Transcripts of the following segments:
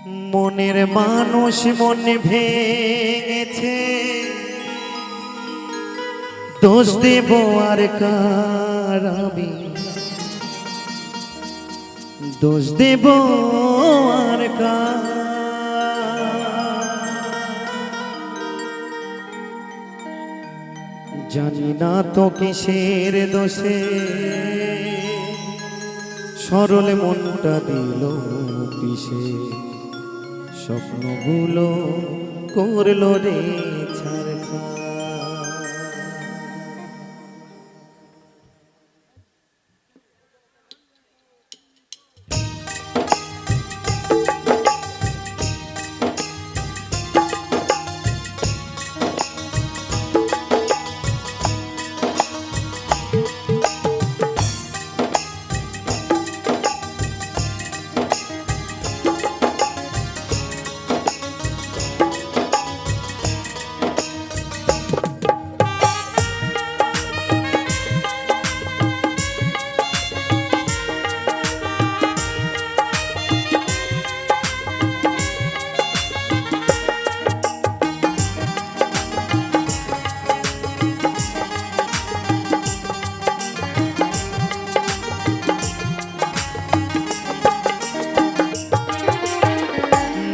মনের মানুষ মনে ভেঙেছে, দোষ দেব আর কার আমি, দোষ দেব আর কার। জানি না তো কিসের দোষে সরল মনটা দিল পিছে, স্বপ্নগুলো করলো রে ছারখার।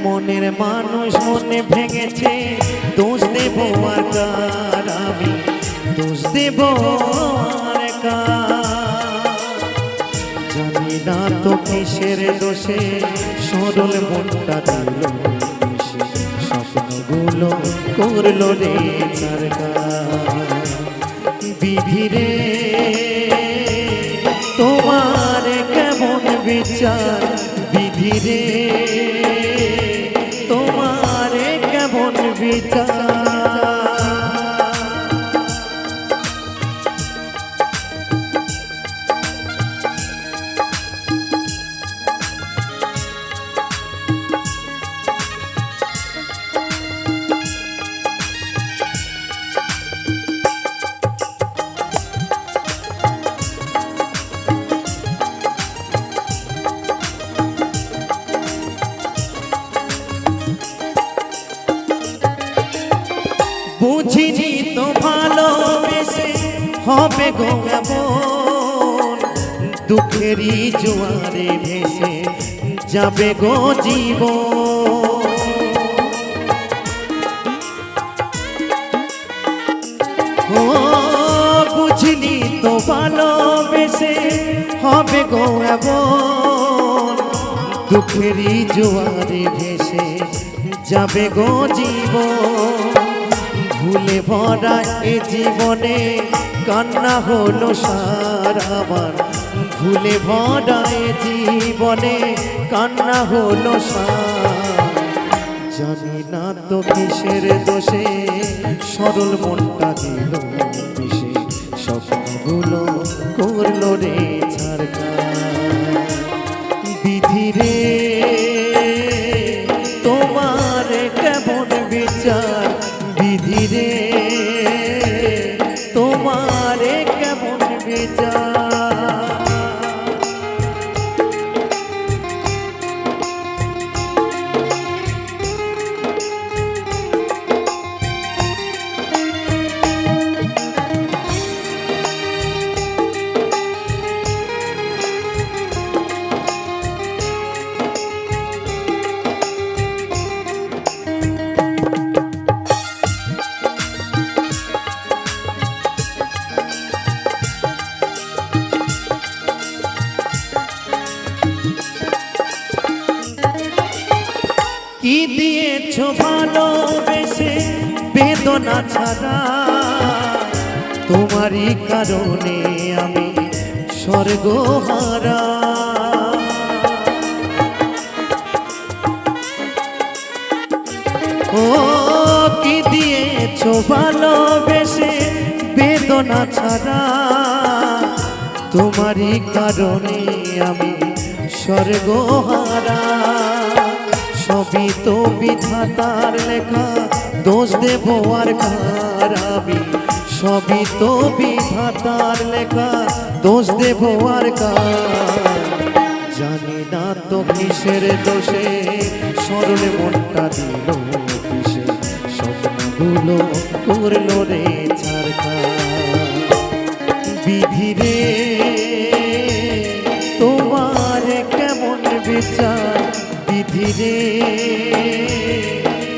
মনের মানুষ মনে ভেঙেছে, দোষ দেব আর কার আমি, দোষ দেব আর কার। জানি না তো কিসের দোষে সরল মনটা দিল পিছে, স্বপ্নগুলো করলো রে ছারখার। বিধি রে তোমার কেমন বিচার, বিধি রে তোমার কেমন বিচার। বুঝিনি তো ভালোবেসে হবে গো এমন, দুঃখেরই জোয়ারে ভেসে যাবে গো জীবন। ও বুঝিনি তো ভালোবেসে হবে গো এমন, দুঃখেরই জোয়ারে ভেসে যাবে গো জীবন। ভুলে ভরা এ জীবনে কান্না হলো সার আমার, ভুলে ভরা এ জীবনে কান্না হলো সার। জানি না তো কিসের দোষে সরল মনটা দিল পিছে, স্বপ্নগুলো করলো রে ছারখার। বিধি রে তোমার কেমন বিচার, বিধি রে তোমার কেমন বিচার। কি দিয়েছো ভালোবেসে বেদনা ছাড়া, তোমারই কারণে আমি স্বর্গহারা। ও কি দিয়েছো ভালোবেসে বেদনা ছাড়া, তোমারই কারণে আমি স্বর্গহারা। সবই তো বিধাতার লেখা, দোষ দেব আর কার আমি, সবই তো বিধাতার লেখা, দোষ দেব আর কার। জানি না তো কিসের দোষে সরল মনটা দিল পিছে স্বপ্নগুলো করলো রে ছারখার। বিধি রে তোমার কেমন বিচার, বিধি রে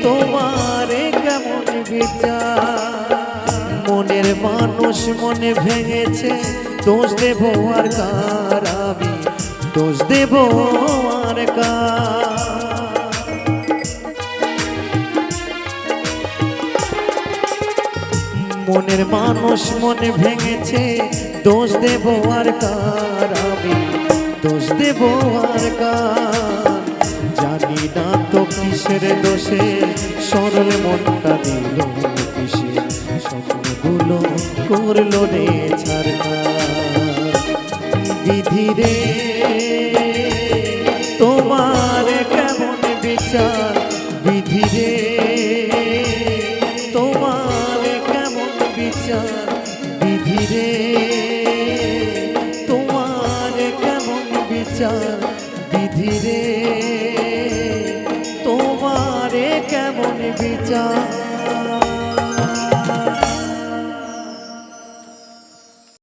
তোমার কেমন বিচার। মনের মানুষ মনে ভেঙেছে, দোষ দেব আর কার আমি, দোষ দেব আর কার। মনের মানুষ মনে ভেঙেছে, দোষ দেব আর কার আমি, দোষ দেব আর কার। জানি না তো কিসের দোষে সরল মনটা দিল পিছে স্বপ্নগুলো করলো রে ছারখার। বিধি রে তোমার কেমন বিচার, বিধি রে তোমার কেমন বিচার, বিধি রে তোমার কেমন বিচার, বিধি রে তোমার কেমন বিচার।